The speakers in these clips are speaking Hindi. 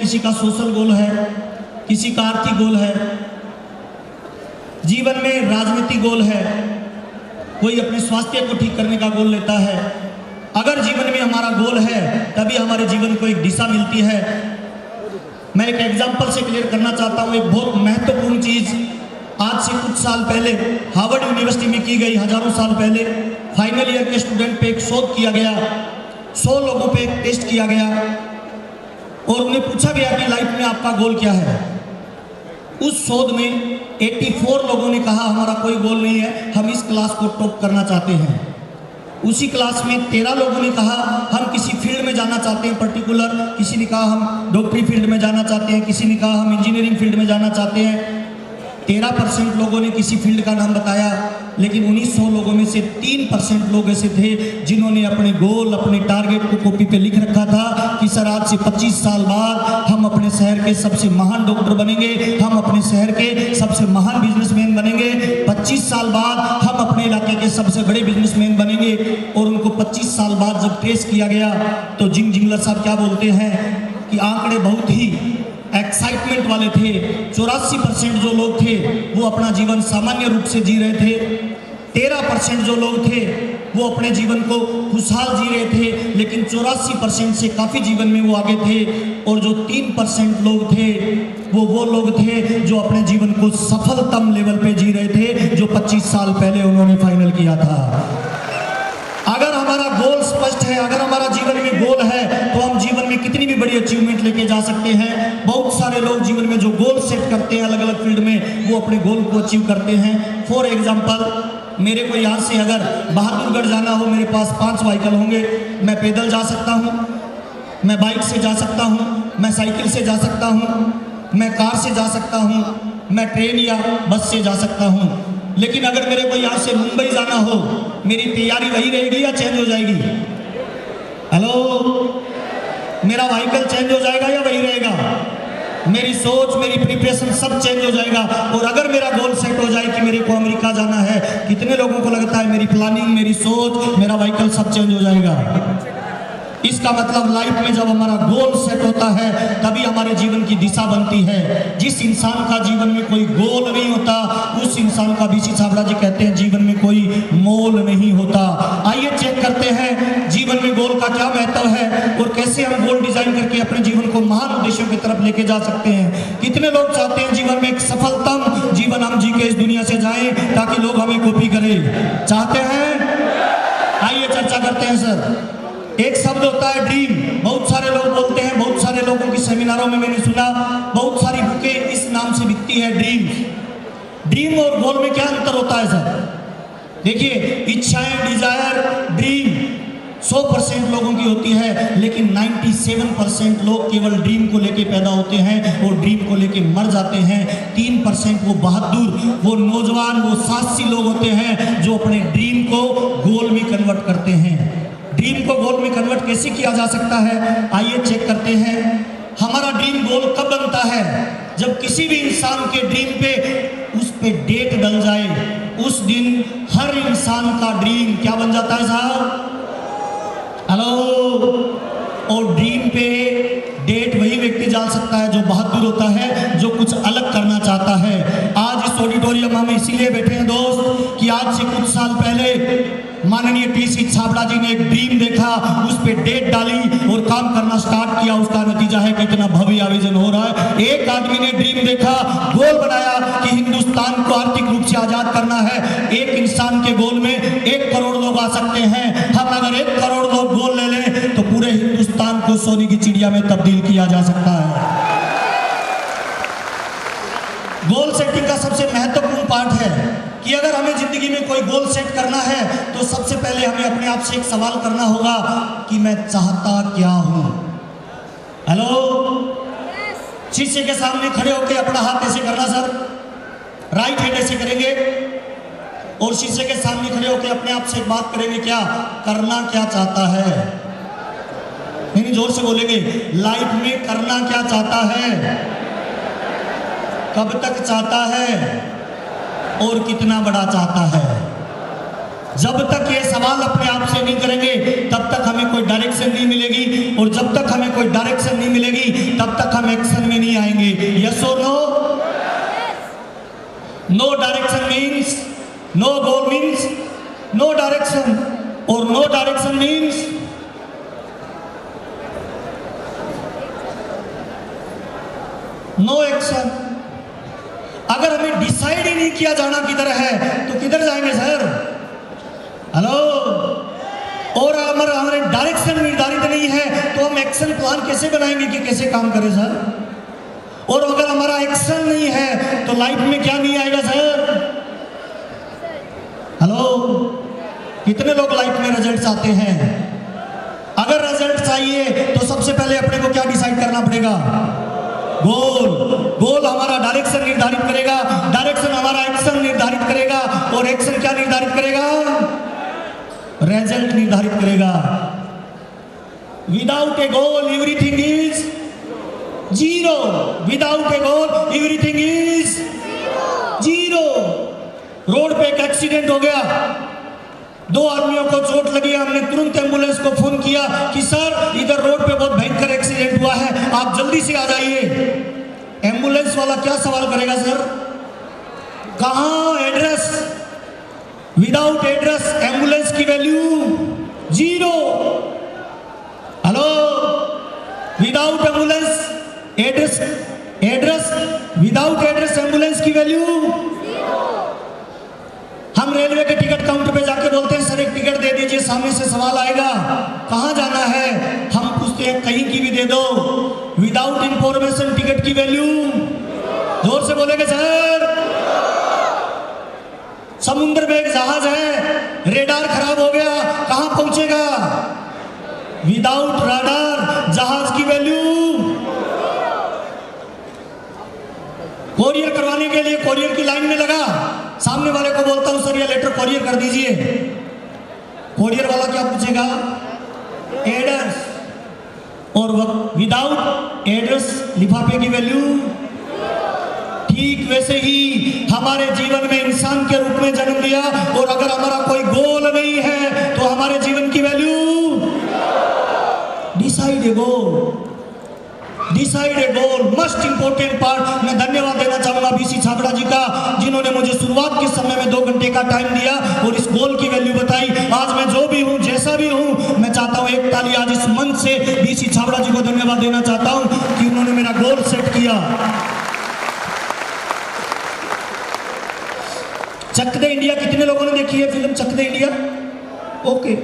किसी का सोशल गोल है, किसी का आर्थिक गोल है, जीवन में राजनीतिक गोल है, कोई अपने स्वास्थ्य को ठीक करने का गोल लेता है। अगर जीवन में हमारा गोल है तभी हमारे जीवन को एक दिशा मिलती है। मैं एक एग्जाम्पल से क्लियर करना चाहता हूँ। एक बहुत महत्वपूर्ण चीज़ आज से कुछ साल पहले हार्वर्ड यूनिवर्सिटी में की गई, हजारों साल पहले फाइनल ईयर के स्टूडेंट पे एक शोध किया गया। 100 लोगों पे एक टेस्ट किया गया और उन्हें पूछा गया कि लाइफ में आपका गोल क्या है। उस शोध में 84 लोगों ने कहा हमारा कोई गोल नहीं है, हम इस क्लास को टॉप करना चाहते हैं। उसी क्लास में 13 लोगों ने कहा हम किसी फील्ड में जाना चाहते हैं पर्टिकुलर, किसी ने कहा हम डॉक्टरी फील्ड में जाना चाहते हैं, किसी ने कहा हम इंजीनियरिंग फील्ड में जाना चाहते हैं। 13% लोगों ने किसी फील्ड का नाम बताया, लेकिन 1900 लोगों में से 3% लोग ऐसे थे जिन्होंने अपने गोल, अपने टारगेट को कॉपी पे लिख रखा था कि सर आज से 25 साल बाद हम अपने शहर के सबसे महान डॉक्टर बनेंगे, हम अपने शहर के सबसे महान बिजनेसमैन बनेंगे, 25 साल बाद हम अपने इलाके के सबसे बड़े बिजनेसमैन बनेंगे। और उनको 25 साल बाद जब टेस्ट किया गया तो जिंग जिंगलर साहब क्या बोलते हैं कि आंकड़े बहुत ही एक्साइटमेंट वाले थे। 84% जो लोग थे वो अपना जीवन सामान्य रूप से जी रहे थे, 13% जो लोग थे वो अपने जीवन को खुशहाल जी रहे थे, लेकिन 84% से काफ़ी जीवन में वो आगे थे। और जो 3% लोग थे वो लोग थे जो अपने जीवन को सफलतम लेवल पे जी रहे थे, जो 25 साल पहले उन्होंने फाइनल किया था। अगर हमारा गोल स्पष्ट है, अगर हमारा जीवन में गोल है तो हम जीवन में कितनी भी बड़ी अचीवमेंट लेके जा सकते हैं। बहुत सारे लोग जीवन में जो गोल सेट करते हैं अलग अलग फील्ड में, वो अपने गोल को अचीव करते हैं। फॉर एग्जाम्पल, मेरे को यहाँ से अगर बहादुरगढ़ जाना हो, मेरे पास 5 व्हीकल होंगे। मैं पैदल जा सकता हूँ, मैं बाइक से जा सकता हूँ, मैं साइकिल से जा सकता हूँ, मैं कार से जा सकता हूँ, मैं ट्रेन या बस से जा सकता हूँ। लेकिन अगर मेरे को यहाँ से मुंबई जाना हो, मेरी तैयारी वही रहेगी या चेंज हो जाएगी? हेलो, मेरा व्हीकल चेंज हो जाएगा या वही रहेगा? मेरी सोच, मेरी प्रिपरेशन सब चेंज हो जाएगा। और अगर मेरा गोल सेट हो जाए कि मेरे को अमेरिका जाना है, कितने लोगों को लगता है मेरी प्लानिंग, मेरी सोच, मेरा व्हीकल सब चेंज हो जाएगा? इसका मतलब लाइफ में जब हमारा गोल सेट होता है तभी हमारे जीवन की दिशा बनती है। जिस इंसान का जीवन में कोई गोल नहीं होता उस इंसान का बीसी छाबड़ा जी कहते हैं जीवन में कोई मोल नहीं होता। आइए चेक करते हैं जीवन में गोल का क्या महत्व है और कैसे हम गोल डिजाइन करके अपने जीवन को महान उद्देश्यों की तरफ लेके जा सकते हैं। कितने लोग चाहते हैं जीवन में एक सफलतम जीवन हम जी के इस दुनिया से जाएं ताकि लोग हमें कॉपी करें? चाहते हैं? आइए चर्चा करते हैं सर। एक शब्द होता है ड्रीम। बहुत सारे लोग बोलते हैं, बहुत सारे लोगों की सेमिनारों में मैंने सुना, बहुत सारी बुकें इस नाम से बिकती है ड्रीम। ड्रीम और गोल में क्या अंतर होता है सर? देखिए, इच्छाएं, डिजायर, ड्रीम 100% लोगों की होती है, लेकिन 97% लोग केवल ड्रीम को लेके पैदा होते हैं और ड्रीम को लेके मर जाते हैं। 3% वो बहादुर, वो नौजवान, वो साहसी लोग होते हैं जो अपने ड्रीम को गोल में कन्वर्ट करते हैं। ड्रीम को गोल में कन्वर्ट कैसे किया जा सकता है? आइए चेक करते हैं। हमारा ड्रीम गोल कब बनता है? जब किसी भी इंसान के ड्रीम पे उस पे डेट डल जाए। उस दिन हर इंसान का ड्रीम क्या बन जाता है साहब? हेलो। और ड्रीम पे डेट वही व्यक्ति डाल सकता है जो बहादुर होता है, जो कुछ अलग करना चाहता है। आज इस ऑडिटोरियम में इसीलिए बैठे हैं दोस्त कि आज से कुछ साल पहले माननीय टीसी छाबड़ा जी ने एक ड्रीम देखा, उस पे डेट डाली और काम करना स्टार्ट किया। उसका नतीजा है कि इतना भव्य आयोजन हो रहा है। एक आदमी ने ड्रीम देखा, गोल बनाया कि हिंदुस्तान को आर्थिक रूप से आजाद करना है। एक इंसान के गोल में 1 करोड़ लोग आ सकते हैं। हम अगर 1 करोड़ लोग गोल ले लें तो पूरे हिंदुस्तान को सोने की चिड़िया में तब्दील किया जा सकता है। गोल सेटिंग का सबसे महत्वपूर्ण पार्ट है कि अगर हमें जिंदगी में कोई गोल सेट करना है तो सबसे पहले हमें अपने आप से एक सवाल करना होगा कि मैं चाहता क्या हूं। हेलो, शीशे के सामने खड़े होकर अपना हाथ ऐसे करना सर, राइट हैंड ऐसे करेंगे और शीशे के सामने खड़े होकर अपने आप से एक बात करेंगे, क्या करना क्या चाहता है? नहीं, जोर से बोलेंगे, लाइफ में करना क्या चाहता है, कब तक चाहता है और कितना बड़ा चाहता है। जब तक ये सवाल अपने आप से नहीं करेंगे तब तक हमें कोई डायरेक्शन नहीं मिलेगी, और जब तक हमें कोई डायरेक्शन नहीं मिलेगी तब तक हम एक no direction means no goal means no direction, और no direction means no action. अगर हमें डिसाइड ही नहीं किया जाना किधर है तो किधर जाएंगे सर? हेलो। और हमारे डायरेक्शन निर्धारित नहीं है तो हम एक्शन प्लान कैसे बनाएंगे कि कैसे काम करें सर? और अगर हमारा एक्शन नहीं है तो लाइफ में क्या नहीं आएगा सर? हेलो। कितने लोग लाइफ में रिजल्ट चाहते हैं? अगर रिजल्ट चाहिए तो सबसे पहले अपने को क्या डिसाइड करना पड़ेगा? गोल। गोल हमारा डायरेक्शन निर्धारित करेगा, डायरेक्शन हमारा एक्शन निर्धारित करेगा, और एक्शन क्या निर्धारित करेगा? रिजल्ट निर्धारित करेगा। Without A goal everything is zero. Without A goal everything is zero. Road पे एक एक्सीडेंट हो गया, 2 आदमियों को चोट लगी, हमने तुरंत एम्बुलेंस को फोन किया कि सर इधर रोड पे बहुत भयंकर एक्सीडेंट हुआ है, आप जल्दी से आ जाइए। एम्बुलेंस वाला क्या सवाल करेगा सर? कहां? एड्रेस। विदाउट एड्रेस एम्बुलेंस की value zero. Hello. Without ambulance address, address without address ambulance की वैल्यू। हम रेलवे के टिकट काउंटर पे जाके बोलते हैं सर एक टिकट दे दीजिए, सामने से सवाल आएगा कहां जाना है, हम पूछते हैं कहीं की भी दे दो। विदाउट इंफॉर्मेशन टिकट की वैल्यू। जोर से बोलेंगे सर। समुद्र में एक जहाज है, रेडार खराब हो गया, कहां पहुंचेगा? विदाउट राडार जहाज की वैल्यू। कोरियर करवाने के लिए कोरियर की लाइन में लगा, सामने वाले को बोलता हूं सर ये लेटर कोरियर कर दीजिए। कोरियर वाला क्या पूछेगा? एड्रेस। और विदाउट एड्रेस लिफाफे की वैल्यू। ठीक वैसे ही हमारे जीवन में इंसान के रूप में जन्म लिया, और अगर हमारा कोई गोल नहीं है तो हमारे जीवन की वैल्यू। डिसाइड ए गोल। डिसाइड ए गोल मस्ट इंपोर्टेंट पार्ट। मैं धन्यवाद देना चाहूंगा बीसी छाबड़ा जी का, जिन्होंने मुझे शुरुआत के समय में 2 घंटे का टाइम दिया और इस गोल की वैल्यू बताई। आज मैं जो भी हूं, जैसा भी हूं, मैं चाहता हूं एक ताली आज इस मंच से बीसी छाबड़ा जी को धन्यवाद देना चाहता हूं कि उन्होंने मेरा गोल सेट किया। चक दे इंडिया कितने लोगों ने देखी है फिल्म चक दे इंडिया? ओके।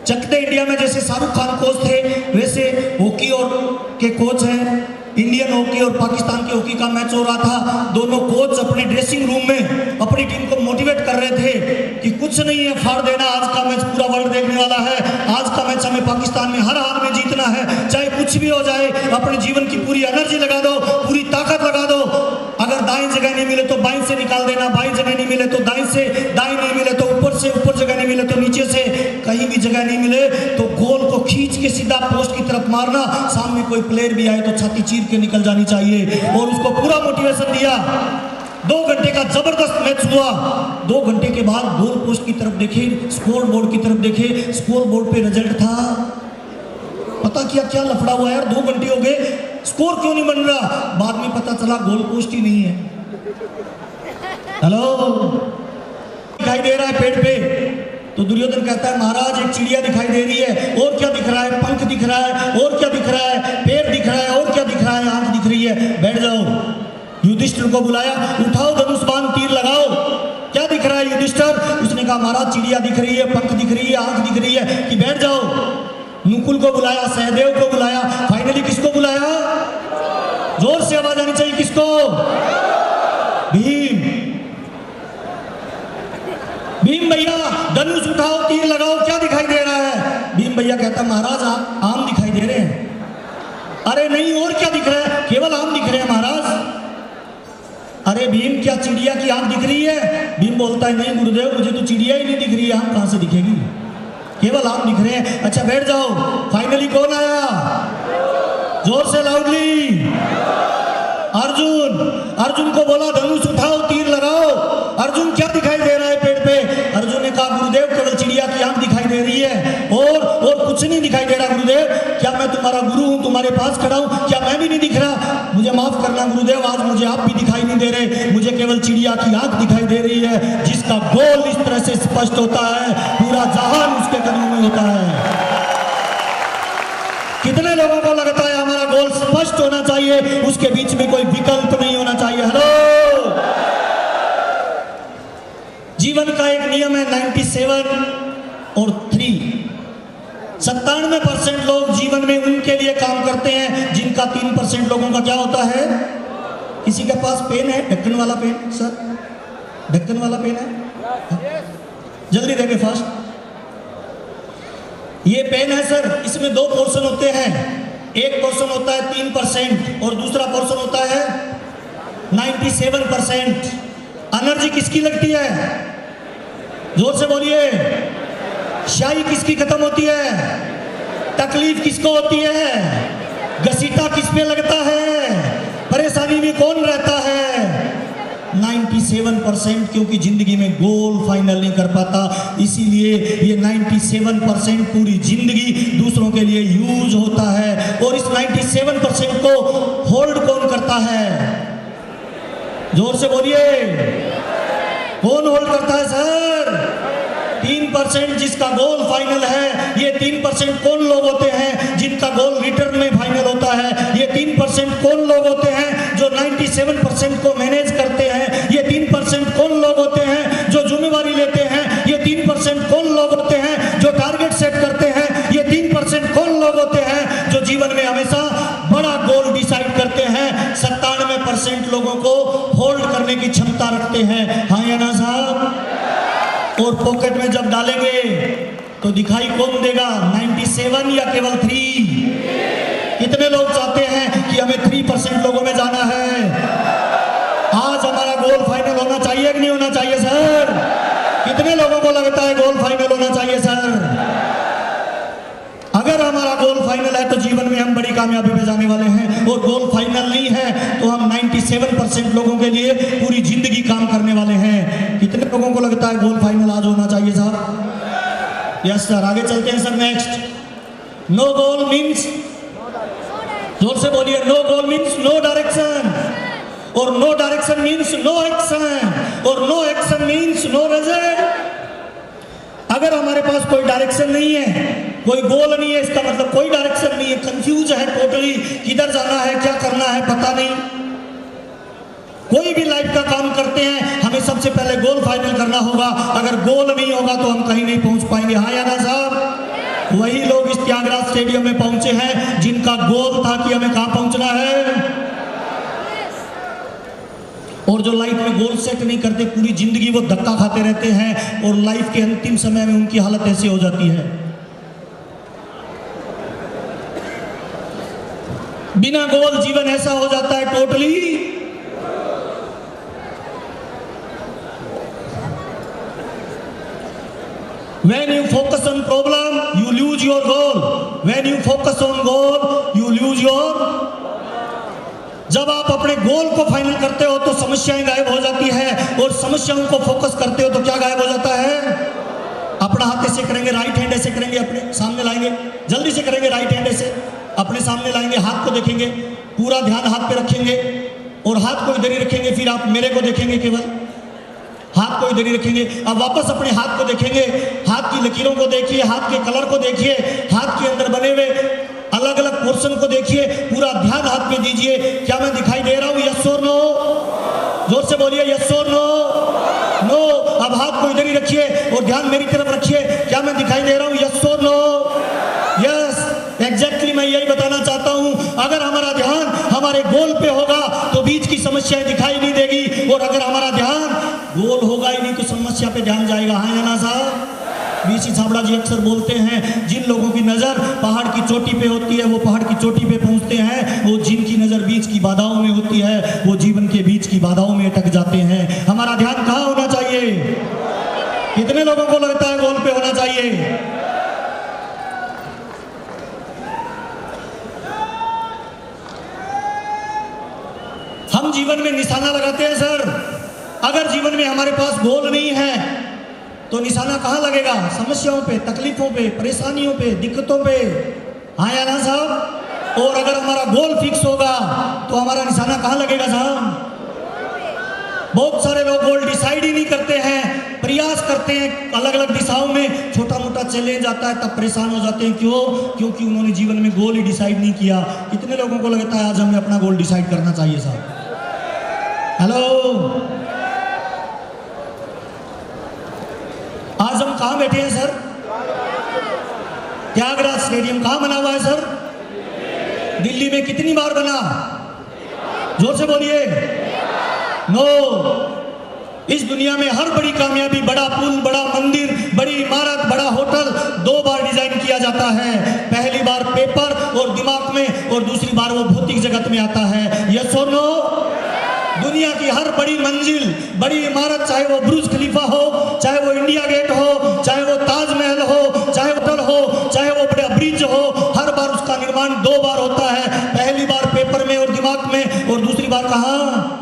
चक दे इंडिया में जैसे शाहरुख खान कोच थे, वैसे हॉकी और के कोच हैं। इंडियन हॉकी और पाकिस्तान की हॉकी का मैच हो रहा था। दोनों कोच अपने ड्रेसिंग रूम में अपनी टीम को मोटिवेट कर रहे थे कि कुछ नहीं है, फाड़ देना, आज का मैच पूरा वर्ल्ड देखने वाला है, आज का मैच हमें पाकिस्तान में हर हाल में जीतना है, चाहे कुछ भी हो जाए। अपने जीवन की पूरी एनर्जी लगा दो, पूरी ताकत लगा दो। अगर दाएं जगह नहीं मिले तो बाएं से निकाल देना, बाएं जगह नहीं मिले तो दाएं से, दाएं नहीं मिले तो ऊपर से, ऊपर जगह नहीं मिले तो नीचे से, कहीं भी जगह नहीं मिले तो गोल को खींच के सीधा पोस्ट की तरफ मारना। सामने कोई प्लेयर भी आए तो छाती चीर के निकल जानी चाहिए, और उसको पूरा मोटिवेशन दिया। 2 घंटे का जबरदस्त मैच हुआ। 2 घंटे के बाद गोल पोस्ट की तरफ देखे, स्कोर बोर्ड की तरफ देखे, स्कोर बोर्ड पे रिजल्ट था। पता किया क्या लफड़ा हुआ यार, 2 घंटे हो गए, स्कोर क्यों नहीं बन रहा? बाद में पता चला गोल पोस्ट ही नहीं है। हेलो। दिखाई दे रहा है पेड़ पे, तो दुर्योधन कहता है महाराज एक चिड़िया दिखाई दे रही है, और क्या दिख रहा है? पंख दिख रहा है, और क्या दिख रहा है? पैर दिख रहा है, और क्या दिख रहा है? आंख दिख रही है। बैठ जाओ। युधिष्ठिर को बुलाया, उठाओ धनुष बाण, तीर लगाओ। क्या दिख रहा है युधिष्ठिर? उसने कहा महाराज चिड़िया दिख रही है, पंख दिख रही है, आंख दिख रही है, कि बैठ जाओ। नुकुल को बुलाया, सहदेव को बुलाया, फाइनली किसको बुलाया? जोर से आवाज आनी चाहिए, किसको? भीम। भीम भैया धनुष उठाओ, तीर लगाओ, क्या दिखाई दे रहा है? भीम भैया कहता महाराज आम दिखाई दे रहे हैं। अरे नहीं, और क्या दिख रहा है? केवल आम दिख रहे हैं महाराज। अरे भीम क्या चिड़िया की आंख दिख रही है? भीम बोलता है नहीं गुरुदेव, मुझे तो चिड़िया ही नहीं दिख रही है, आंख कहां से दिखेगी? केवल आम दिख रहे हैं। अच्छा बैठ जाओ। फाइनली कौन आया? जोर से लाउडली। अर्जुन। अर्जुन को बोला धनुष उठाओ, तीर लगाओ। अर्जुन क्या दिखाई दे रहा है पेड़ पे? अर्जुन ने कहा गुरुदेव केवल चिड़िया की आंख दिखाई दे रही है, और कुछ नहीं दिखाई दे रहा गुरुदेव। क्या मैं तुम्हारा गुरु हूं? तुम्हारे पास खड़ा हूं, क्या मैं भी नहीं दिख रहा? मुझे माफ करना गुरुदेव, आज मुझे आप भी दिखाई नहीं दे रहे, मुझे केवल चिड़िया की आंख दिखाई दे रही है। जिसका गोल इस तरह से स्पष्ट होता है, पूरा जहान उसके कदमों में होता है। कितने लोगों को लगता है हमारा गोल स्पष्ट होना चाहिए, उसके बीच में कोई विकल्प नहीं होना चाहिए? हेलो, जीवन का एक नियम है 97 और 3। 97% लोग जीवन में उनके लिए काम करते हैं जिनका 3% लोगों का क्या होता है? किसी के पास पेन है? ढक्कन वाला पेन सर, ढक्कन वाला पेन है? जल्दी देंगे फास्ट। ये पेन है सर, इसमें 2 पोर्शन होते हैं। एक पोर्शन होता है 3% और दूसरा पोर्शन होता है 97%। एनर्जी किसकी लगती है? जोर से बोलिए। शाही किसकी खत्म होती है? तकलीफ किसको होती है? घसीटा किस पे लगता है? परेशानी में कौन रहता है? 97%, क्योंकि जिंदगी में गोल फाइनल नहीं कर पाता। इसीलिए ये 97% पूरी जिंदगी दूसरों के लिए यूज होता है। और इस 97% को होल्ड कौन करता है? जोर से बोलिए, कौन होल्ड करता है सर? 3% जिसका गोल फाइनल है। ये 3% कौन लोग होते हैं जिनका गोल रिटर्न में फाइनल होता है? ये 3% कौन लोग होते हैं जो 97% को मैनेज करते हैं? ये 3% कौन लोग होते हैं जो जिम्मेवारी लेते हैं? ये 3% कौन लोग होते हैं जो टारगेट सेट करते हैं? ये 3% कौन लोग होते हैं जो जीवन में हमेशा बड़ा गोल डिसाइड करते हैं? 97% लोगों को होल्ड करने की क्षमता रखते हैं। हाँ या ना साहब? और पॉकेट में जब डालेंगे तो दिखाई कौन देगा? 97 या केवल 3? कितने लोग चाहते हैं कि हमें 3% लोगों में जाना है? आज हमारा गोल फाइनल होना चाहिए कि नहीं होना चाहिए सर? कितने लोगों को लगता है गोल फाइनल होना चाहिए सर? अगर हमारा गोल फाइनल है तो जीवन में हम बड़ी कामयाबी पे जाने वाले हैं। और गोल फाइनल नहीं है तो हम 97% लोगों के लिए पूरी जिंदगी काम करने वाले हैं। कितने लोगों को लगता है गोल फाइनल आज होना चाहिए साहब? यस सर, आगे चलते हैं sir. Next, no goal means, जोर से बोलिए, no goal means no direction, और no direction means no action, और no action means no result. अगर हमारे पास कोई डायरेक्शन नहीं है, कोई गोल नहीं है, इसका मतलब कोई डायरेक्शन नहीं है, कंफ्यूज है टोटली, किधर जाना है, क्या करना है, पता नहीं। कोई भी लाइफ का काम करते हैं, हमें सबसे पहले गोल फाइनल करना होगा। अगर गोल नहीं होगा तो हम कहीं नहीं पहुंच पाएंगे। हाँ या ना साहब? वही लोग इस त्यागराज स्टेडियम में पहुंचे हैं जिनका गोल था कि हमें कहां पहुंचना है। और जो लाइफ में गोल सेट नहीं करते, पूरी जिंदगी वो धक्का खाते रहते हैं और लाइफ के अंतिम समय में उनकी हालत ऐसी हो जाती है। बिना गोल जीवन ऐसा हो जाता है totally. When you focus on problem, you lose your goal. When you focus on goal, you lose your। जब आप अपने गोल को फाइनल करते हो तो समस्याएं गायब हो जाती है, और समस्याओं को फोकस करते हो तो क्या गायब हो जाता है? अपना हाथ ऐसे करेंगे, राइट हैंड ऐसे करेंगे, अपने सामने लाएंगे, जल्दी से करेंगे, राइट हैंड ऐसे अपने सामने लाएंगे, हाथ को देखेंगे, पूरा ध्यान हाथ पे रखेंगे और हाथ को इधर ही रखेंगे। फिर आप मेरे को देखेंगे, केवल हाथ को इधर ही रखेंगे। अब वापस अपने हाथ को देखेंगे, हाथ की लकीरों को देखिए, हाथ के कलर को देखिए, हाथ के अंदर बने हुए अलग अलग पोर्शन को देखिए, पूरा ध्यान हाथ में दीजिए। क्या मैं दिखाई दे रहा हूं? यस और नो? जोर से बोलिए, यस और नो? नो। अब हाथ को इधर ही रखिए और ध्यान मेरी तरफ रखिए। क्या मैं दिखाई दे रहा हूं? यस और नो? यस, एग्जैक्टली मैं यही बताना चाहता हूं। अगर हमारा ध्यान हमारे गोल पे होगा तो बीच की समस्याएं दिखाई नहीं देगी, और अगर हमारा ध्यान गोल होगा ही नहीं तो समस्या पे ध्यान जाएगा। हाँ या ना साहब? बीसी छाबड़ा जी अक्सर बोलते हैं, जिन लोगों की नजर पहाड़ की चोटी पे होती है वो पहाड़ की चोटी पे पहुंचते हैं, वो जिनकी नजर बीच की बाधाओं में होती है वो जीवन के बीच की बाधाओं में अटक जाते हैं। हमारा ध्यान कहाँ होना चाहिए? कितने लोगों को लगता है गोल पे होना चाहिए? हम जीवन में निशाना लगाते हैं सर। अगर जीवन में हमारे पास गोल नहीं है तो निशाना कहाँ लगेगा? समस्याओं पे, तकलीफों पे, परेशानियों पे, दिक्कतों पे। हाँ या ना साहब? और अगर हमारा गोल फिक्स होगा तो हमारा निशाना कहाँ लगेगा साहब? बहुत सारे लोग गोल डिसाइड ही नहीं करते हैं, प्रयास करते हैं अलग अलग दिशाओं में, छोटा मोटा चैलेंज आता है तब परेशान हो जाते हैं। क्यों? क्योंकक्योंकि उन्होंने जीवन में गोल ही डिसाइड नहीं किया। कितने लोगों को लगता है आज हमें अपना गोल डिसाइड करना चाहिए साहब? हेलो, आज हम कहाँ बैठे हैं सर? त्यागराज स्टेडियम कहाँ बना हुआ है सर? दिल्ली में। कितनी बार बना? जोर से बोलिए। नो, इस दुनिया में हर बड़ी कामयाबी, बड़ा पुल, बड़ा मंदिर, बड़ी इमारत, बड़ा होटल 2 बार डिजाइन किया जाता है। पहली बार पेपर और दिमाग में, और दूसरी बार वो भौतिक जगत में आता है। यस और नो? दुनिया की हर बड़ी मंजिल, बड़ी इमारत, चाहे वो बुर्ज खलीफा हो, चाहे वो इंडिया गेट हो, चाहे वो ताजमहल हो, चाहे होटल हो, चाहे वो बड़ा ब्रिज हो, हर बार उसका निर्माण 2 बार होता है। पहली बार पेपर में और दिमाग में, और दूसरी बार कहाँ?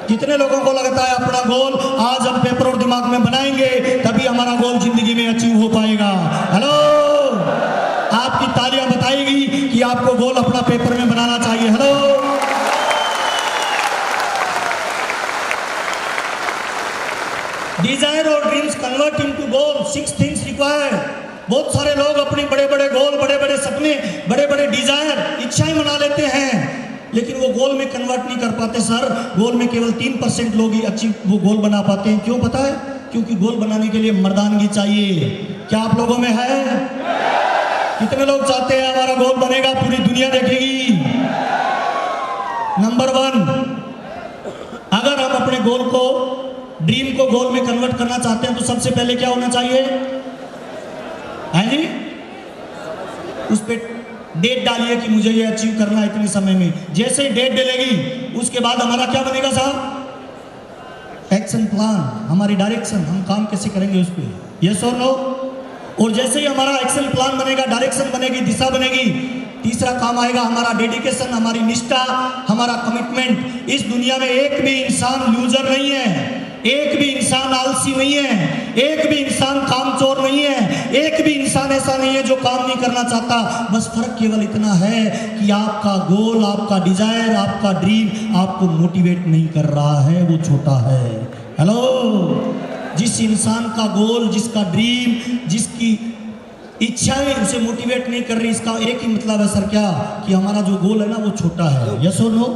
कितने लोगों को लगता है अपना गोल आज हम पेपर और दिमाग में बनाएंगे तभी हमारा गोल जिंदगी में अचीव हो पाएगा? हेलो, आपकी तालियां बताएगी कि आपको गोल अपना पेपर में बनाना चाहिए। हेलो, डिजायर और ड्रीम्स कन्वर्ट इनटू गोल, 6 थिंग्स रिक्वायर्ड। बहुत सारे लोग अपने बड़े बड़े गोल, बड़े बड़े सपने, बड़े बड़े डिजायर, इच्छाएं बना लेते हैं, लेकिन वो गोल में कन्वर्ट नहीं कर पाते सर। गोल में केवल 3% लोग ही अचीव वो गोल बना पाते हैं। क्यों पता है? क्योंकि गोल बनाने के लिए मर्दानगी चाहिए। क्या आप लोगों में है? कितने लोग चाहते हैं हमारा गोल बनेगा, पूरी दुनिया देखेगी? नंबर 1, अगर हम अपने गोल को, ड्रीम को गोल में कन्वर्ट करना चाहते हैं तो सबसे पहले क्या होना चाहिए? है जी? उस पे डेट डालिए कि मुझे ये अचीव करना है इतने समय में। जैसे ही डेट डलेगी उसके बाद हमारा क्या बनेगा साहब? एक्शन प्लान, हमारी डायरेक्शन, हम काम कैसे करेंगे उस पर। यस और नो? और जैसे ही हमारा एक्शन प्लान बनेगा, डायरेक्शन बनेगी, दिशा बनेगी, तीसरा काम आएगा हमारा डेडिकेशन, हमारी निष्ठा, हमारा कमिटमेंट। इस दुनिया में एक भी इंसान लूजर नहीं है, एक भी इंसान आलसी नहीं है, एक भी इंसान कामचोर नहीं है, एक भी इंसान ऐसा नहीं है जो काम नहीं करना चाहता। बस फर्क केवल इतना है कि आपका गोल, आपका डिजायर, आपका ड्रीम आपको मोटिवेट नहीं कर रहा है, वो छोटा है। हेलो, जिस इंसान का गोल, जिसका ड्रीम, जिसकी इच्छाएं उसे मोटिवेट नहीं कर रही, इसका एक ही मतलब है सर, क्या? कि हमारा जो गोल है ना वो छोटा है। यस और नो?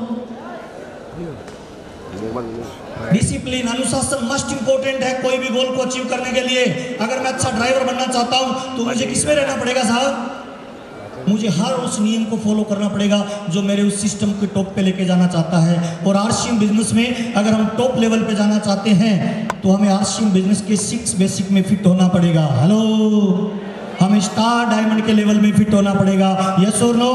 डिसिप्लिन, अनुशासन मस्ट इंपोर्टेंट है कोई भी गोल को अचीव करने के लिए। अगर मैं अच्छा ड्राइवर बनना चाहता हूं तो मुझे किसमें रहना पड़ेगा साहब? मुझे हर उस नियम को फॉलो करना पड़ेगा जो मेरे उस सिस्टम के टॉप पे लेके जाना चाहता है। और आरसीएम बिजनेस में अगर हम टॉप लेवल पे जाना चाहते हैं तो हमें आरसीएम बिजनेस के 6 बेसिक में फिट होना पड़ेगा। हेलो, हमें स्टार डायमंड के लेवल में फिट होना पड़ेगा। यस और नो?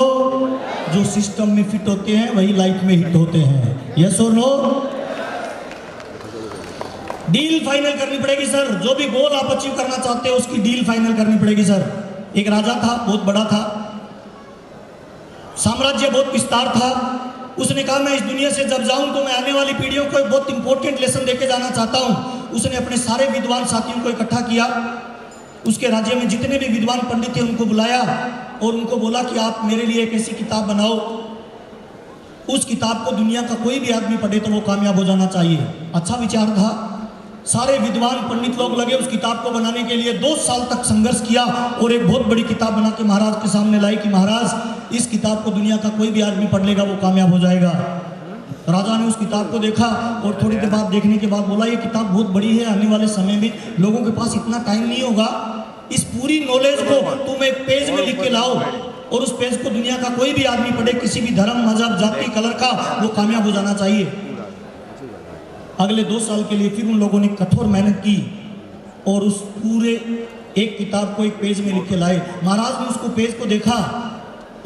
जो सिस्टम में फिट होते हैं वही लाइफ में हिट होते हैं। यस और नो? डील फाइनल करनी पड़ेगी सर। जो भी गोल आप अचीव करना चाहते हो उसकी डील फाइनल करनी पड़ेगी सर। एक राजा था, बहुत बड़ा था, साम्राज्य बहुत विस्तार था। उसने कहा मैं इस दुनिया से जब जाऊं तो मैं आने वाली पीढ़ियों को एक बहुत इंपॉर्टेंट लेसन देके जाना चाहता हूं। उसने अपने सारे विद्वान साथियों को इकट्ठा किया, उसके राज्य में जितने भी विद्वान पंडित थे उनको बुलाया और उनको बोला कि आप मेरे लिए एक ऐसी किताब बनाओ, उस किताब को दुनिया का कोई भी आदमी पढ़े तो वो कामयाब हो जाना चाहिए। अच्छा विचार था। सारे विद्वान पंडित लोग लगे उस किताब को बनाने के लिए। 2 साल तक संघर्ष किया और एक बहुत बड़ी किताब बना के महाराज के सामने लाई कि महाराज इस किताब को दुनिया का कोई भी आदमी पढ़ लेगा वो कामयाब हो जाएगा। राजा ने उस किताब को देखा और थोड़ी देर बाद देखने के बाद बोला ये किताब बहुत बड़ी है, आने वाले समय में लोगों के पास इतना टाइम नहीं होगा, इस पूरी नॉलेज को तुम एक पेज में लिख के लाओ और उस पेज को दुनिया का कोई भी आदमी पढ़े, किसी भी धर्म, मजहब, जाति, कलर का, वो कामयाब हो जाना चाहिए। अगले 2 साल के लिए फिर उन लोगों ने कठोर मेहनत की और उस पूरे एक किताब को एक पेज में लिख के लाए। महाराज ने उसको पेज को देखा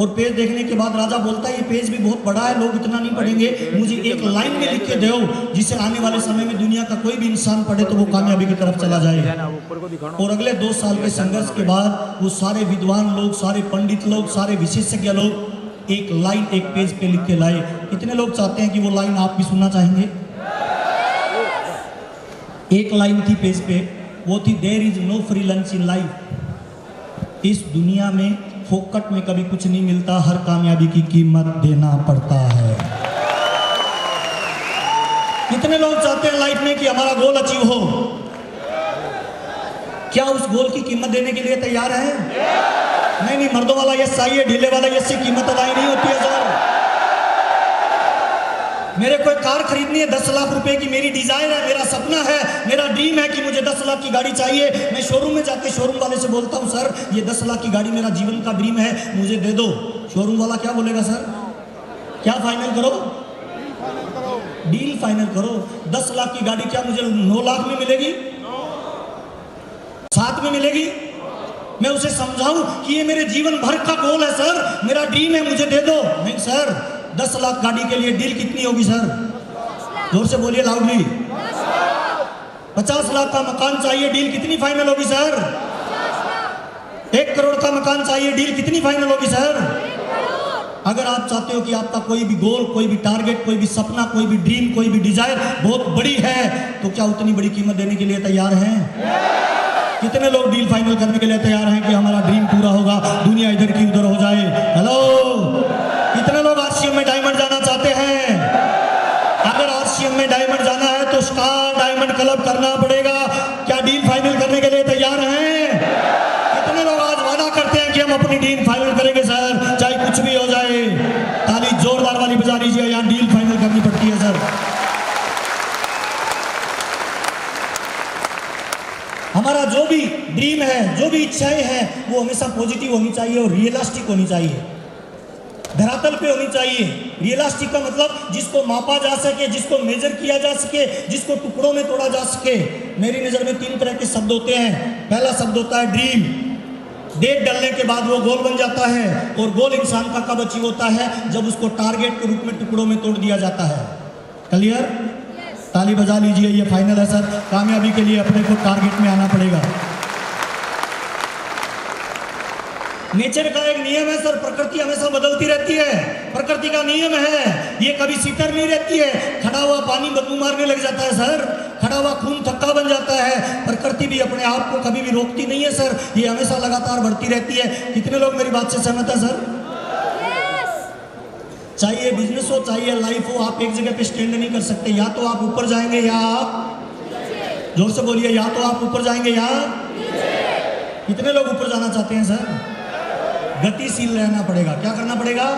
और पेज देखने के बाद राजा बोलता है ये पेज भी बहुत बड़ा है, लोग इतना नहीं पढ़ेंगे, मुझे एक लाइन में लिख के दो जिसे आने वाले समय में दुनिया का कोई भी इंसान पढ़े तो वो कामयाबी की तरफ चला जाए। और अगले 2 साल के संघर्ष के बाद वो सारे विद्वान लोग, सारे पंडित लोग, सारे विशेषज्ञ लोग एक लाइन एक पेज पे लिख के लाए। कितने लोग चाहते हैं कि वो लाइन आप भी सुनना चाहेंगे? एक लाइन थी पेज पे, वो थी there is no free lunch in life. इस दुनिया में फोकट में कभी कुछ नहीं मिलता, हर कामयाबी की कीमत देना पड़ता है। कितने लोग चाहते हैं लाइफ में कि हमारा गोल अचीव हो? क्या उस गोल की कीमत देने के लिए तैयार है? नहीं, मर्दों वाला यस चाहिए, ढीले वाला यस से कीमत अदाई नहीं होती है सर। मेरे को कार खरीदनी है 10 लाख रुपए की, मेरी डिजायर है, मेरा सपना है, मेरा ड्रीम है कि मुझे 10 लाख की गाड़ी चाहिए। मैं शोरूम में जाके शोरूम वाले से बोलता हूँ, सर ये 10 लाख की गाड़ी मेरा जीवन का ड्रीम है, मुझे दे दो। शोरूम वाला क्या बोलेगा? सर क्या फाइनल करो? डील फाइनल करो। 10 लाख की गाड़ी क्या मुझे 9 लाख में मिलेगी? 7 में मिलेगी? मैं उसे समझाऊं कि ये मेरे जीवन भर का गोल है सर, मेरा ड्रीम है, मुझे दे दो। नहीं सर, 10 लाख गाड़ी के लिए डील कितनी होगी सर? जोर से बोलिए, लाउडली। 50 लाख का मकान चाहिए, डील कितनी फाइनल होगी सर? 1 करोड़ का मकान चाहिए, डील कितनी फाइनल होगी सर? अगर आप चाहते हो कि आपका कोई भी गोल, कोई भी टारगेट, कोई भी सपना, कोई भी ड्रीम, कोई भी डिजायर बहुत बड़ी है, तो क्या उतनी बड़ी कीमत देने के लिए तैयार हैं? कितने लोग डील फाइनल करने के लिए तैयार हैं कि हमारा ड्रीम पूरा होगा, दुनिया इधर की उधर हो जाए? हेलो, कितने लोग आरसीएम में डायमंड जाना चाहते हैं? अगर आरसीएम में डायमंड जाना है तो स्टार डायमंड क्लब करना पड़ेगा। क्या डील फाइनल करने के लिए तैयार हैं? कितने लोग आज वादा करते हैं कि हम अपनी डील फाइनल करेंगे सर, चाहे कुछ भी हो जाए? ताली जोरदार वाली बजा लीजिए, यहाँ डील फाइनल करनी पड़ती है सर। हमारा जो भी ड्रीम है, जो भी इच्छाएं हैं, वो हमेशा पॉजिटिव होनी चाहिए और रियलिस्टिक होनी चाहिए, धरातल पे होनी चाहिए। रियलिस्टिक का मतलब जिसको मापा जा सके, जिसको मेजर किया जा सके, जिसको टुकड़ों में तोड़ा जा सके। मेरी नज़र में 3 तरह के शब्द होते हैं। पहला शब्द होता है ड्रीम। डेट डलने के बाद वो गोल बन जाता है, और गोल इंसान का कब अचीव होता है? जब उसको टारगेट के रूप में टुकड़ों में तोड़ दिया जाता है। क्लियर? ताली बजा लीजिए, ये फाइनल है सर। कामयाबी के लिए अपने को टारगेट में आना पड़ेगा। नेचर का एक नियम है सर, प्रकृति हमेशा बदलती रहती है। प्रकृति का नियम है, ये कभी शीतल नहीं रहती है। खड़ा हुआ पानी बदबू मारने लग जाता है सर, खड़ा हुआ खून थक्का बन जाता है। प्रकृति भी अपने आप को कभी भी रोकती नहीं है सर, ये हमेशा लगातार बढ़ती रहती है। कितने लोग मेरी बात से सहमत है सर? चाहिए बिजनेस हो, चाहिए लाइफ हो, आप एक जगह पे स्टैंड नहीं कर सकते। या तो आप ऊपर जाएंगे या आप, जोर से बोलिए, या तो आप ऊपर जाएंगे या कितने लोग ऊपर जाना चाहते हैं सर? गतिशील रहना पड़ेगा। क्या करना पड़ेगा?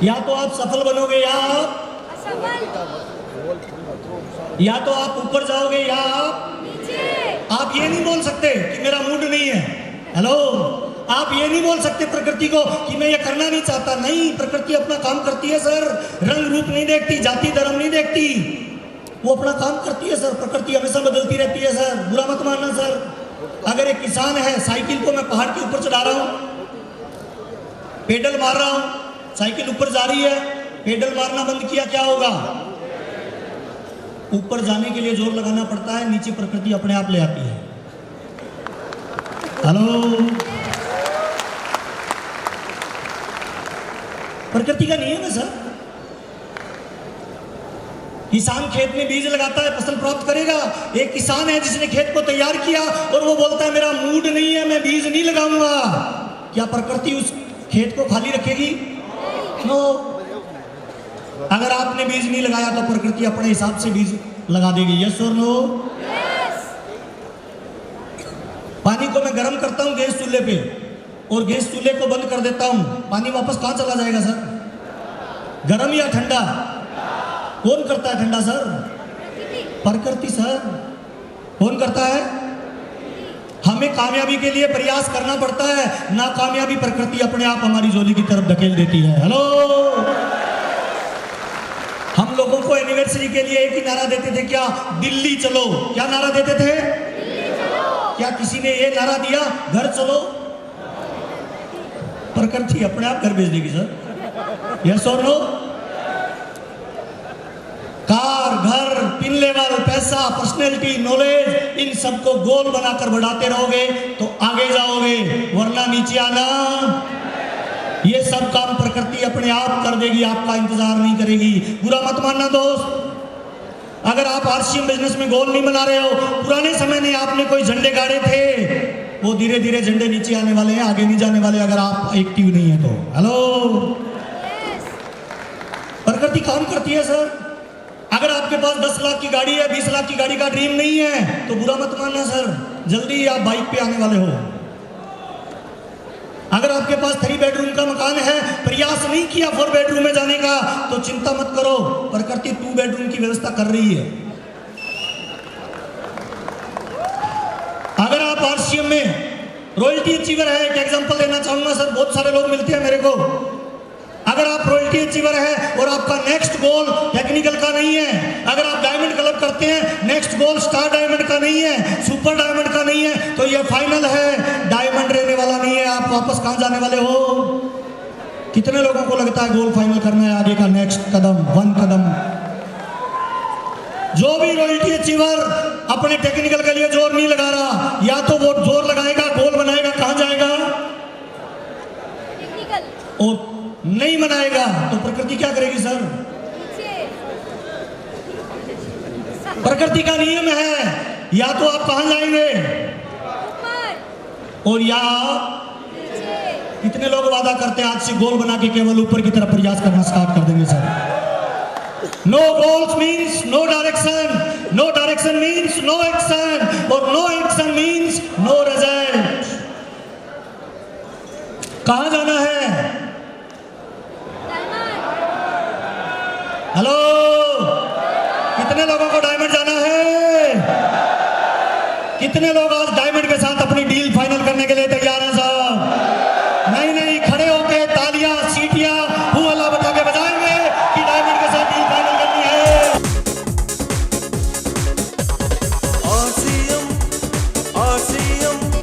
या तो आप सफल बनोगे या आप असफल, या तो आप ऊपर जाओगे या आप ये नहीं बोल सकते कि मेरा मूड नहीं है। हेलो, आप ये नहीं बोल सकते प्रकृति को कि मैं ये करना नहीं चाहता। नहीं, प्रकृति अपना काम करती है सर, रंग रूप नहीं देखती, जाति धर्म नहीं देखती, वो अपना काम करती है सर। प्रकृति हमेशा बदलती रहती है सर, बुरा मत मानना सर। अगर एक किसान है, साइकिल को मैं पहाड़ के ऊपर चढ़ा रहा हूं, पेडल मार रहा हूं, साइकिल ऊपर जा रही है, पेडल मारना बंद किया, क्या होगा? ऊपर जाने के लिए जोर लगाना पड़ता है, नीचे प्रकृति अपने आप ले आती है। हेलो, प्रकृति का नियम है सर। किसान खेत में बीज लगाता है, फसल प्राप्त करेगा। एक किसान है जिसने खेत को तैयार किया और वो बोलता है मेरा मूड नहीं है, मैं बीज नहीं लगाऊंगा। क्या प्रकृति उस खेत को खाली रखेगी? नो। अगर आपने बीज नहीं लगाया तो प्रकृति अपने हिसाब से बीज लगा देगी। यस और नो? पानी को मैं गर्म करता हूं गैस चूल्हे पे और गैस चूल्हे को बंद कर देता हूं, पानी वापस कहां चला जाएगा सर? गर्म या ठंडा? कौन करता है ठंडा सर? प्रकृति सर। कौन करता है? हमें कामयाबी के लिए प्रयास करना पड़ता है, ना कामयाबी प्रकृति अपने आप हमारी झोली की तरफ धकेल देती है। हेलो, हम लोगों को एनिवर्सरी के लिए एक ही नारा देते थे, क्या? दिल्ली चलो। क्या नारा देते थे? क्या किसी ने ये नारा दिया, घर चलो? प्रकृति अपने आप घर भेज देगी सर। यस और नो? कार, घर, पिन लेवल, पैसा, पर्सनैलिटी, नॉलेज, इन सबको गोल बनाकर बढ़ाते रहोगे तो आगे जाओगे, वरना नीचे आना। ये सब काम प्रकृति अपने आप कर देगी, आपका इंतजार नहीं करेगी। बुरा मत मानना दोस्त। अगर आप आरसीएम बिजनेस में गोल नहीं बना रहे हो, पुराने समय में आपने कोई झंडे गाड़े थे, वो धीरे धीरे झंडे नीचे आने वाले हैं, आगे नहीं जाने वाले अगर आप एक्टिव नहीं है तो। हेलो, प्रकृति काम करती है सर। अगर आपके पास 10 लाख की गाड़ी है, 20 लाख की गाड़ी का ड्रीम नहीं है तो बुरा मत मानना सर, जल्दी आप बाइक पे आने वाले हो। अगर आपके पास 3 बेडरूम का मकान है, प्रयास नहीं किया 4 बेडरूम में जाने का, तो चिंता मत करो, प्रकृति 2 बेडरूम की व्यवस्था कर रही है। अगर आप आरसीएम में रॉयल्टी अचीवर है, एक एग्जांपल देना चाहूंगा सर, बहुत सारे लोग मिलते हैं मेरे को। अगर आप रॉयल्टी अचीवर है और आपका नेक्स्ट गोल टेक्निकल का नहीं है, अगर आप डायमंड क्लब करते हैं, नेक्स्ट गोल स्टार डायमंड का नहीं है, सुपर डायमंड का नहीं है, तो ये फाइनल है, डायमंड रहने वाला नहीं है। आप वापस कहां जाने वाले हो? कितने लोगों को लगता है गोल फाइनल करना है, आगे का नेक्स्ट कदम, 1 कदम? जो भी रॉयल्टी अचीवर अपने टेक्निकल के लिए जोर नहीं लगा रहा, या तो वो जोर लगाएगा, गोल बनाएगा, कहां जाएगा? और नहीं बनाएगा तो प्रकृति क्या करेगी सर? प्रकृति का नियम है, या तो आप कहां जाएंगे और या कितने लोग वादा करते हैं आज से गोल बना के केवल ऊपर की तरफ प्रयास करना स्टार्ट कर देंगे sir. No goals means no direction, no direction means no action, और no action means no result. कहां जाना है? हेलो, कितने लोगों को डायमंड जाना है? कितने लोग आज डायमंड के साथ अपनी डील फाइनल